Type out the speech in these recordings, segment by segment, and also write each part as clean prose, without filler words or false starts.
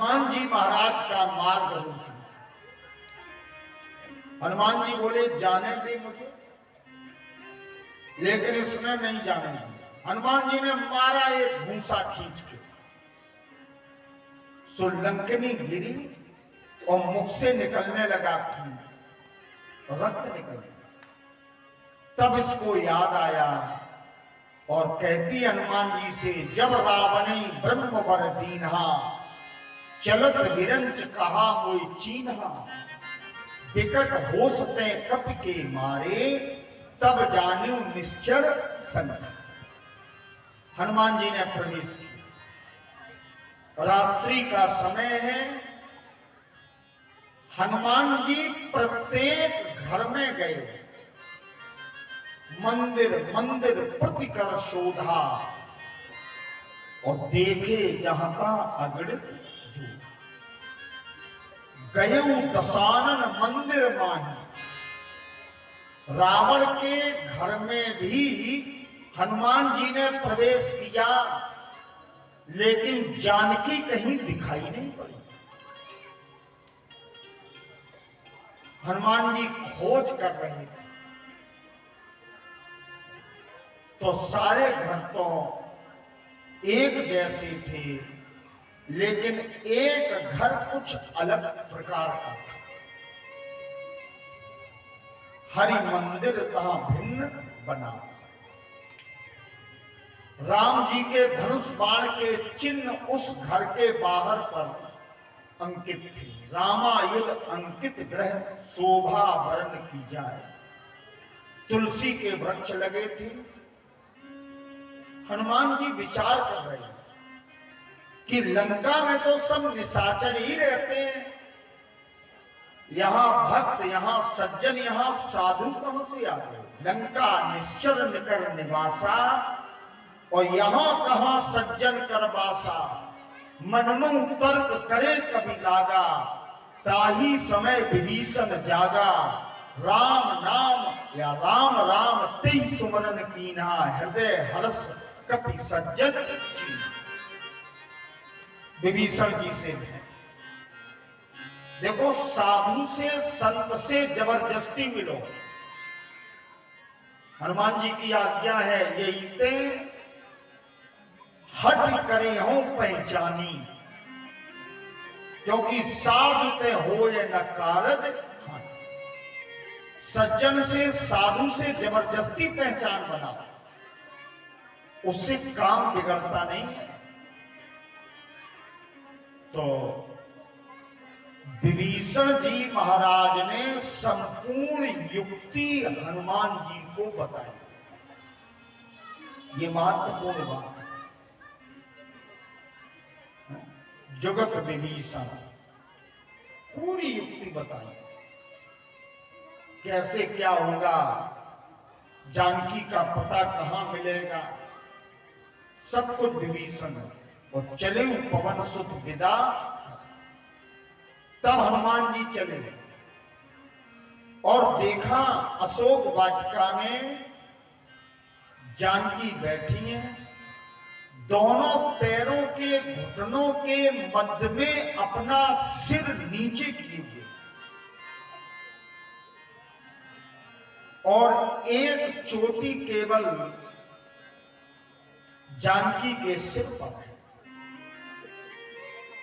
हनुमान जी महाराज का मार्ग रोका। हनुमान जी बोले जाने दे मुझे, लेकिन इसने नहीं जाने दिया। हनुमान जी ने मारा एक घूंसा खींच के, सुलंकनी गिरी और मुख से निकलने लगा खून, रक्त निकल गया। तब इसको याद आया और कहती हनुमान जी से, जब रावणी ब्रह्म वर दीन्हा, चलत विरंच कहा कोई चीन्हा, विकट होसते कप के मारे, तब जान्यू निश्चर संत। हनुमान जी ने प्रवेश किया, रात्रि का समय है। हनुमान जी प्रत्येक घर में गए, मंदिर मंदिर प्रतिकर शोधा, और देखे जहां का अगणित जोधा। गयऊ दशानन मंदिर माही, रावण के घर में भी हनुमान जी ने प्रवेश किया, लेकिन जानकी कहीं दिखाई नहीं पड़ी। हनुमान जी खोज कर रहे थे, तो सारे घर तो एक जैसे थे, लेकिन एक घर कुछ अलग प्रकार का था। हरि मंदिर तहां भिन्न बना। राम जी के धनुष बाण के चिन्ह उस घर के बाहर पर अंकित थे। रामायुध अंकित ग्रह शोभा वर्ण की जाए। तुलसी के वृक्ष लगे थे। हनुमान जी विचार कर रहे हैं कि लंका में तो सब निशाचर ही रहते हैं, यहां भक्त, यहां सज्जन, यहां साधु कहां से आ गए। लंका निश्चर निकर निवासा, और यहां कहां सज्जन कर बासा। मनमु तर्क करे कभी लागा, ताही समय विभीषण जागा। राम नाम या राम राम तेई सुमरन कीना, हृदय हर्ष कपि सज्जन चीना। विभीषण जी से देखो, साधु से संत से जबरदस्ती मिलो। हनुमान जी की आज्ञा है, ये इते हट करे हो पहचानी, क्योंकि साधु ते हो ये न कारद। सज्जन से साधु से जबरदस्ती पहचान बनाओ, उससे काम बिगड़ता नहीं। तो विभीषण जी महाराज ने संपूर्ण युक्ति हनुमान जी को बताई। ये महत्वपूर्ण बात है। जुगत विभीषण पूरी युक्ति बताई, कैसे क्या होगा, जानकी का पता कहां मिलेगा, सब कुछ विभीषण। और चले पवन सुत विदा, तब हनुमान जी चले और देखा अशोक वाटिका में जानकी बैठी हैं, दोनों पैरों के घुटनों के मध्य में अपना सिर नीचे किए हुए, और एक चोटी केवल जानकी के सिर पर है।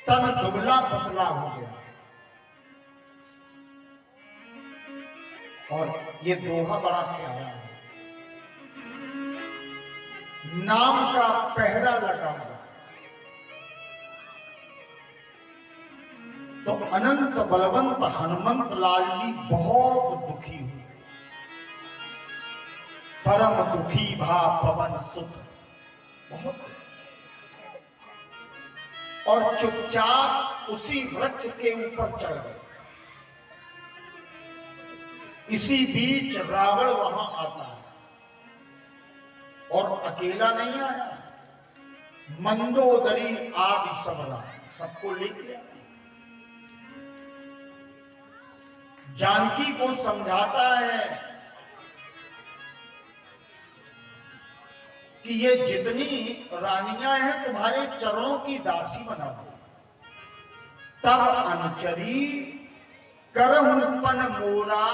तन दुबला पतला हो गया, और ये दोहा बड़ा प्यारा है। नाम का पहरा लगा हुआ, तो अनंत बलवंत हनुमंत लाल जी बहुत दुखी हुए। परम दुखी भा पवन सुत, बहुत, और चुपचाप उसी वृक्ष के ऊपर चढ़ गए। इसी बीच रावण वहां आता है, और अकेला नहीं आया, मंदोदरी आदि सबला सबको लेके आया। जानकी को समझाता है कि ये जितनी रानियां हैं तुम्हारे चरणों की दासी बना दो। तब अनुचरी करहु पन मोरा,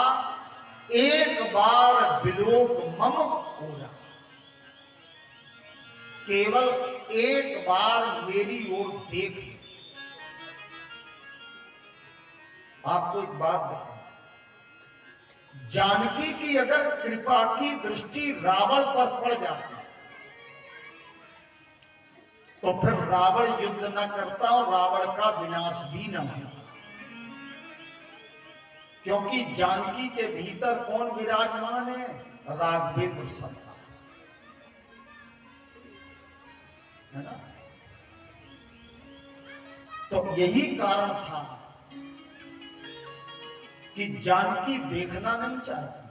एक बार विलोक मम ओरा। केवल एक बार मेरी ओर देख। आपको एक बात बताऊं, जानकी की अगर कृपा की दृष्टि रावण पर पड़ जाती तो फिर रावण युद्ध न करता और रावण का विनाश भी न होता, क्योंकि जानकी के भीतर कौन विराजमान है? राघवेंद्र सत्ता, है ना। तो यही कारण था कि जानकी देखना नहीं चाहती।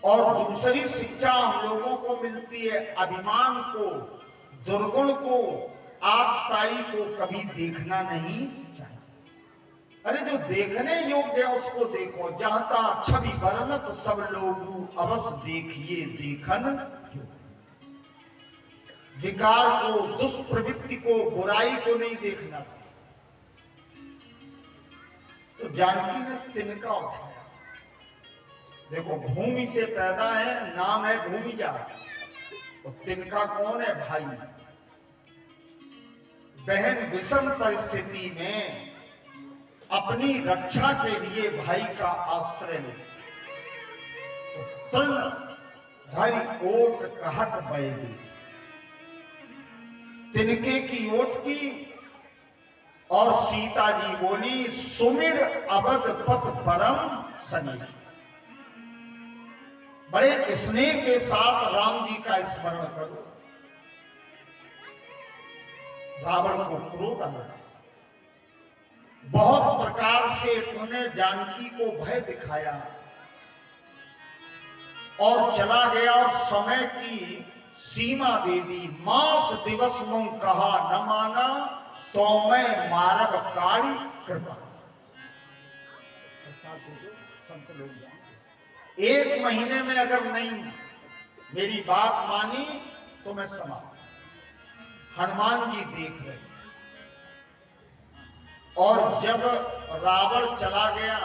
और दूसरी शिक्षा हम लोगों को मिलती है, अभिमान को, दुर्गुण को, आतताई को कभी देखना नहीं चाहिए। अरे जो देखने योग्य है उसको देखो। जहां छवि वर्णत सब लोग अवश्य देखिए देखन योग्य। विकार को, दुष्प्रवृत्ति को, बुराई को नहीं देखना था। तो जानकी ने तिनका उठाया। देखो, भूमि से पैदा है, नाम है भूमिजा। तो तिनका कौन है? भाई। बहन विषम परिस्थिति में अपनी रक्षा के लिए भाई का आश्रय ले। तो तृण भरी ओट कहत बैगी, तिनके की ओट की। और सीता जी बोली, सुमिर अवध पथ परम सनी। बड़े स्नेह के साथ राम जी का स्मरण करो। रावण को क्रोध आया, बहुत प्रकार से उसने जानकी को भय दिखाया और चला गया और समय की सीमा दे दी। मास दिवस मुंह कहा न माना, तो मैं मारब काली कृपा। संत लोग, एक महीने में अगर नहीं मेरी बात मानी तो मैं समाप्त। हनुमान जी देख रहे थे। और जब रावण चला गया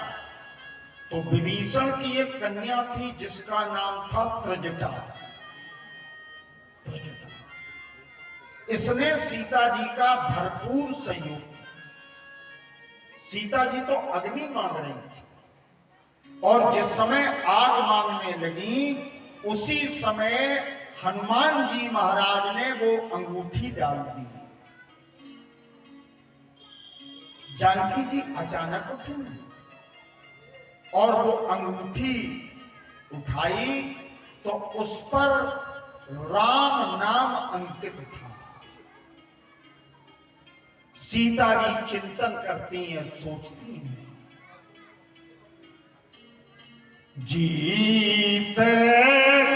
तो विभीषण की एक कन्या थी जिसका नाम था त्रिजटा। इसने सीता जी का भरपूर सहयोग किया। सीता जी तो अग्नि मांग रही थी और जिस समय आग मांगने लगी उसी समय हनुमान जी महाराज ने वो अंगूठी डाल दी। जानकी जी अचानक उठी और वो अंगूठी उठाई तो उस पर राम नाम अंकित था। सीता जी चिंतन करती हैं, सोचती हैं, जीते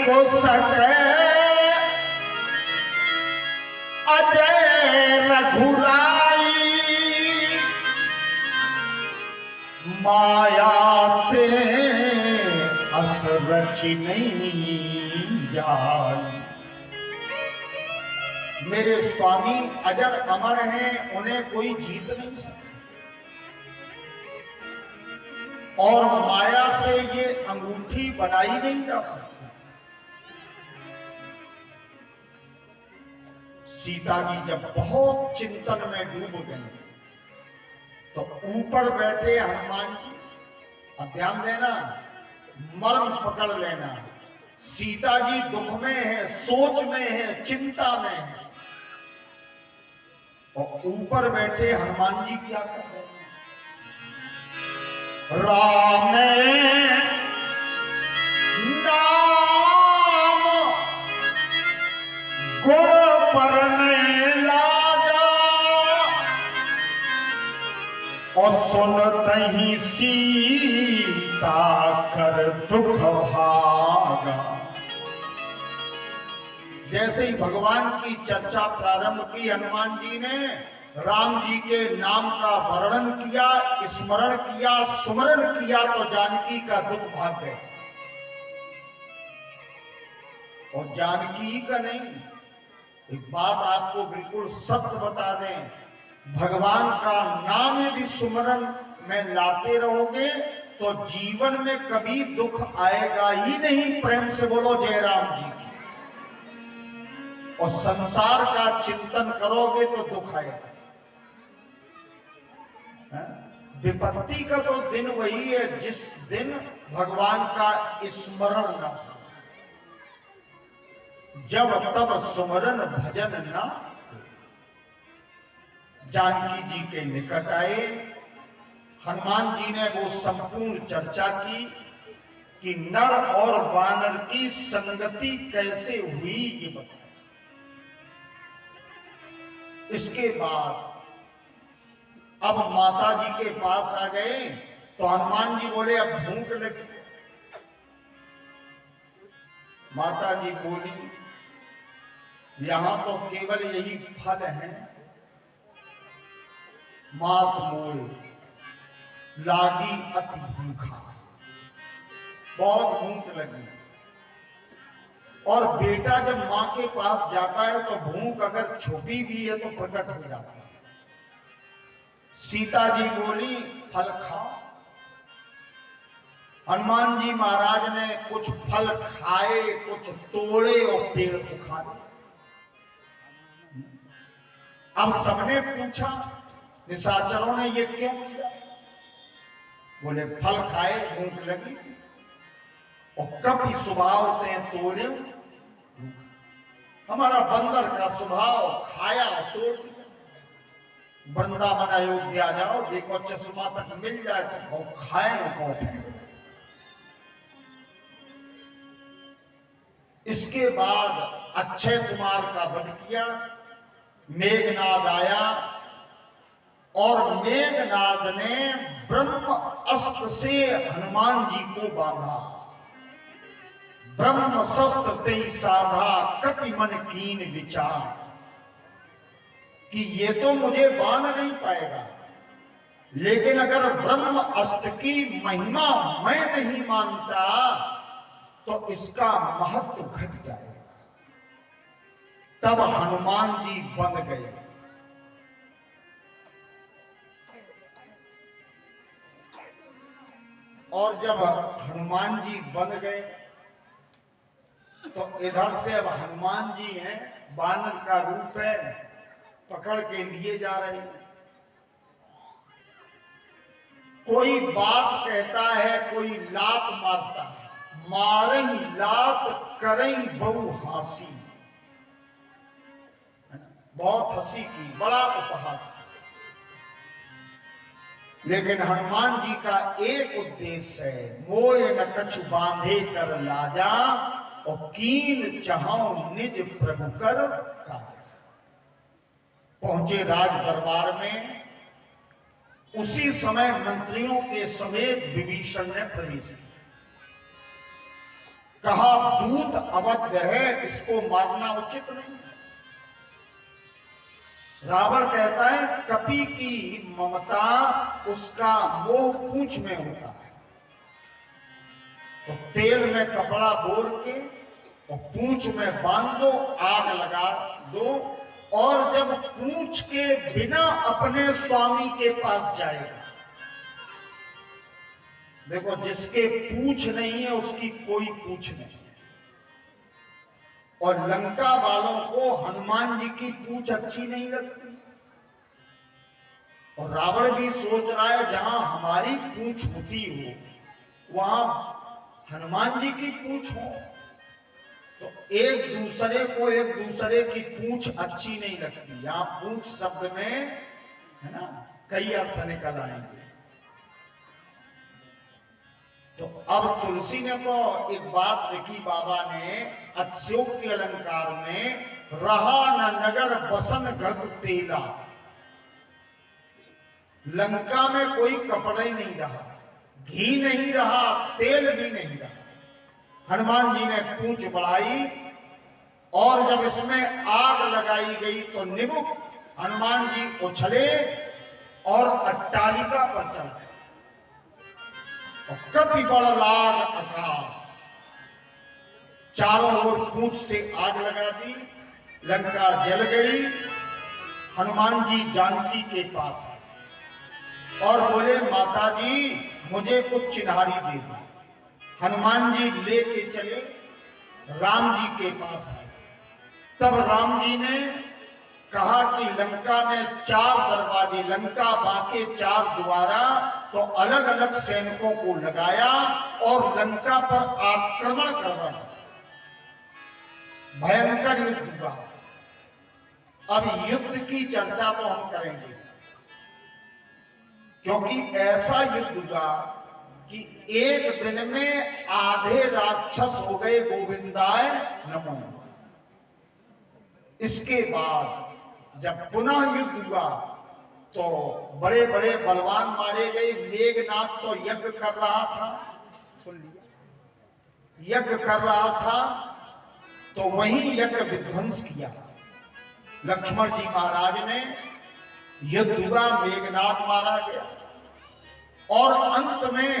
को सके अजय रघुराई, माया ते अस रचि नहीं जाई। मेरे स्वामी अजर अमर हैं, उन्हें कोई जीत नहीं सकता। और माया से ये अंगूठी बनाई नहीं जा सकती। सीता जी जब बहुत चिंतन में डूब गई तो ऊपर बैठे हनुमान जी, अब ध्यान देना, मर्म पकड़ लेना। सीता जी दुख में है, सोच में है, चिंता में है और ऊपर बैठे हनुमान जी क्या कर रहे हैं? राम नाम गुण परने लागा और सुनतहि सीता कर दुख भागा। जैसे ही भगवान की चर्चा प्रारंभ की, हनुमान जी ने राम जी के नाम का वर्णन किया, स्मरण किया, सुमरण किया तो जानकी का दुख भाग गया। और जानकी का नहीं, एक बात आपको बिल्कुल सत्य बता दें, भगवान का नाम यदि सुमरन में लाते रहोगे तो जीवन में कभी दुख आएगा ही नहीं। प्रेम से बोलो जय राम जी की। और संसार का चिंतन करोगे तो दुख आएगा। विपत्ति का तो दिन वही है जिस दिन भगवान का स्मरण न हो, जब तब सुमरन भजन न। जानकी जी के निकट आए, हनुमान जी ने वो संपूर्ण चर्चा की कि नर और वानर की संगति कैसे हुई ये बताया। इसके बाद अब माता जी के पास आ गए तो हनुमान जी बोले अब भूख लगी। माता जी बोली यहां तो केवल यही फल है, मात मोर लागी अति भूखा, बहुत भूख लगी। और बेटा जब मां के पास जाता है तो भूख अगर छुपी भी है तो प्रकट हो जाती है। सीता जी बोली फल खाओ। हनुमान जी महाराज ने कुछ फल खाए, कुछ तोड़े और पेड़ उखाड़े। अब सबने पूछा निशाचरों ने ये क्यों किया? बोले फल खाए, भूख लगी थी और कभी स्वभाव होते हैं तोड़े। हमारा बंदर का स्वभाव खाया और तोड़ दिया। वृंदावन अयोध्या जाओ, देखो चश्मा तक मिल जाए तो खाए और फेंक। इसके बाद अक्षय कुमार का वध किया। मेघनाद आया और मेघनाद ने ब्रह्म अस्त्र से हनुमान जी को बांधा। ब्रह्म शस्त्र ते साधा कपि मन कीन विचार कि ये तो मुझे बांध नहीं पाएगा, लेकिन अगर ब्रह्म अस्त्र की महिमा मैं नहीं मानता तो इसका महत्व घट जाएगा। तब हनुमान जी बंध गए। और जब हनुमान जी बंध गए तो इधर से अब हनुमान जी हैं, बानर का रूप है, पकड़ के लिए जा रहे हैं। कोई बात कहता है, कोई लात मारता है। मारही लात करही बहु हासी, बहुत हंसी की, बड़ा उपहास किया। लेकिन हनुमान जी का एक उद्देश्य है, मोय न कछु बांधे कर लाजा और कीन चाहूं निज प्रभु कर काजा। पहुंचे राज दरबार में। उसी समय मंत्रियों के समेत विभीषण ने प्रवेश किया। कहा दूत अवध्य है, इसको मारना उचित नहीं। रावण कहता है कपि की ममता उसका मोह पूंछ में होता है, तो तेल में कपड़ा बोर के और पूंछ में बांध दो, आग लगा दो, और जब पूंछ के बिना अपने स्वामी के पास जाएगा। देखो जिसके पूंछ नहीं है उसकी कोई पूंछ नहीं। और लंका वालों को हनुमान जी की पूंछ अच्छी नहीं लगती, और रावण भी सोच रहा है जहां हमारी पूंछ होती हो वहां हनुमान जी की पूंछ हो। तो एक दूसरे की पूंछ अच्छी नहीं लगती। यहां पूंछ शब्द में है ना कई अर्थ निकल आएंगे। तो अब तुलसी ने तो एक बात लिखी बाबा ने अत्योक्ति अलंकार में, रहा न नगर बसन गर्द तेला। लंका में कोई कपड़ा ही नहीं रहा, घी नहीं रहा, तेल भी नहीं रहा। हनुमान जी ने पूंछ बढ़ाई और जब इसमें आग लगाई गई तो निबुक हनुमान जी उछले और अट्टालिका पर चढ़ गए। और कपि बड़ लाग आकाश, चारों ओर पूंछ से आग लगा दी, लंका जल गई। हनुमान जी जानकी के पास आए और बोले माता जी मुझे कुछ चिन्हारी दे दो। हनुमान जी लेके चले राम जी के पास आए। तब राम जी ने कहा कि लंका में 4 दरवाजे, लंका बाके 4 द्वारा, तो अलग अलग सैनिकों को लगाया और लंका पर आक्रमण करवा दिया। भयंकर युद्ध हुआ। अब युद्ध की चर्चा तो हम करेंगे, क्योंकि ऐसा युद्ध हुआ कि एक दिन में आधे राक्षस हो गए गोविंदाय नमो। इसके बाद जब पुनः युद्ध हुआ तो बड़े बड़े बलवान मारे गए। मेघनाथ तो यज्ञ कर रहा था, सुन लिया, यज्ञ कर रहा था तो वही यज्ञ विध्वंस किया। लक्ष्मण जी महाराज ने युद्ध हुआ, मेघनाथ मारा गया और अंत में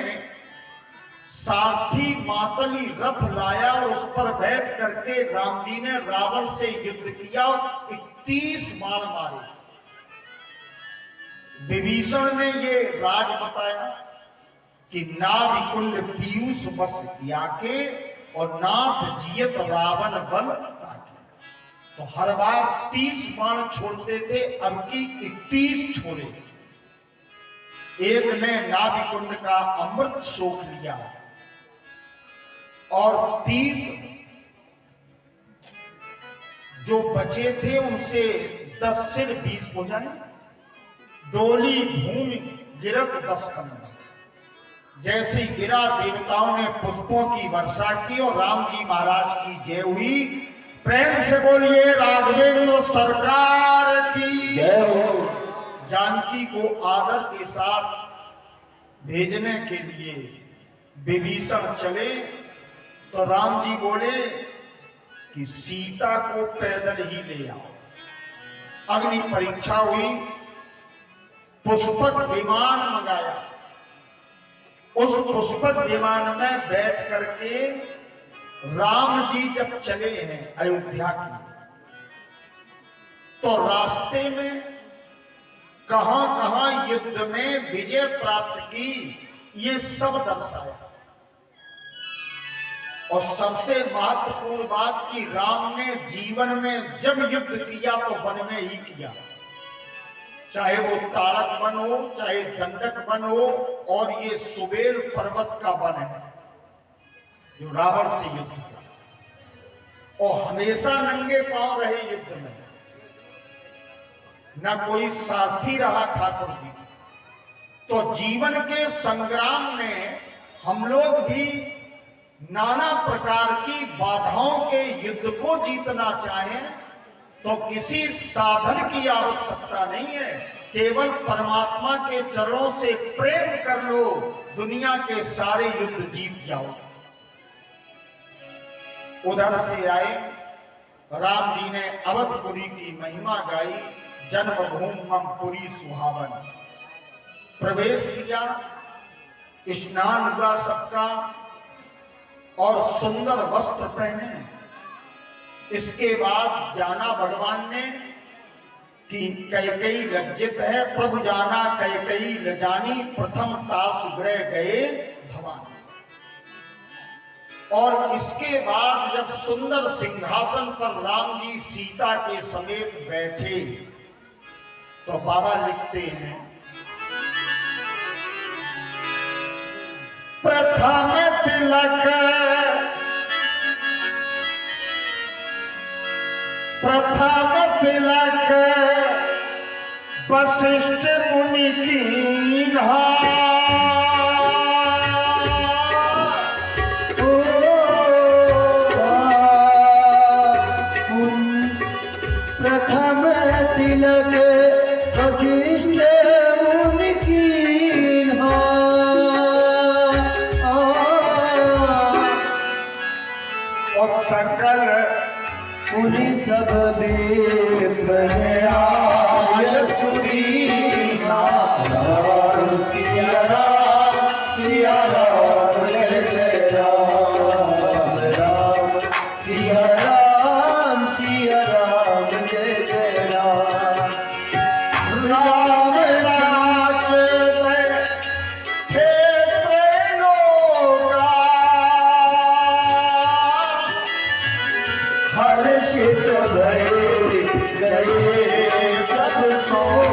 सारथी मातली रथ लाया और उस पर बैठ करके राम जी ने रावण से युद्ध किया और 31 बाण मारे। विभीषण ने ये राज बताया कि नाभिकुंड पीयूष बस याके और नाथ जियत रावण बल ताके। तो हर बार 30 बाण छोड़ते थे, अब की 31 छोड़े। एक ने नाभिकुंड का अमृत सोख लिया और 30 जो बचे थे उनसे 10 सिर 20 हो जाए। डोली भूमि गिरत 10 कंधा। जैसे गिरा देवताओं ने पुष्पों की वर्षा की और राम जी महाराज की जय हुई। प्रेम से बोलिए राघवेंद्र सरकार की जय हो। जानकी को आदर के साथ भेजने के लिए विभीषण चले तो राम जी बोले कि सीता को पैदल ही ले आओ। अग्नि परीक्षा हुई, पुष्पक विमान मंगाया। उस पुष्पक विमान में बैठ करके राम जी जब चले हैं अयोध्या की, तो रास्ते में कहां कहां युद्ध में विजय प्राप्त की ये सब दर्शाया। और सबसे महत्वपूर्ण बात कि राम ने जीवन में जब युद्ध किया तो वन में ही किया, चाहे वो ताड़क वन हो, चाहे दंडक वन हो, और ये सुबेल पर्वत का वन है जो रावण से युद्ध किया। और हमेशा नंगे पांव रहे युद्ध में, न कोई सारथी रहा ठाकुर जी। तो जीवन के संग्राम में हम लोग भी नाना प्रकार की बाधाओं के युद्ध को जीतना चाहें तो किसी साधन की आवश्यकता नहीं है, केवल परमात्मा के चरणों से प्रेम कर लो, दुनिया के सारे युद्ध जीत जाओ। उधर से आए, राम जी ने अवधपुरी की महिमा गाई। जन्मभूमि मम पुरी सुहावन। प्रवेश किया, स्नान हुआ सबका और सुंदर वस्त्र पहने। इसके बाद जाना भगवान ने कि कैकेयी लज्जित है, प्रभु जाना कैकेयी लजानी, प्रथम तास गृह गए भवानी। और इसके बाद जब सुंदर सिंहासन पर राम जी सीता के समेत बैठे तो बाबा लिखते हैं, प्रथम तिलक वशिष्ठ मुनि कीन्हा। प्रथम तिलक वशिष्ठ मुनि कीन्हा। और सकल मुनि सब बेबनाय सुदीना। सिया राम सिया राम जय जय राम राम। सिया राम जय जय राम। हर्षित भये गए सब सो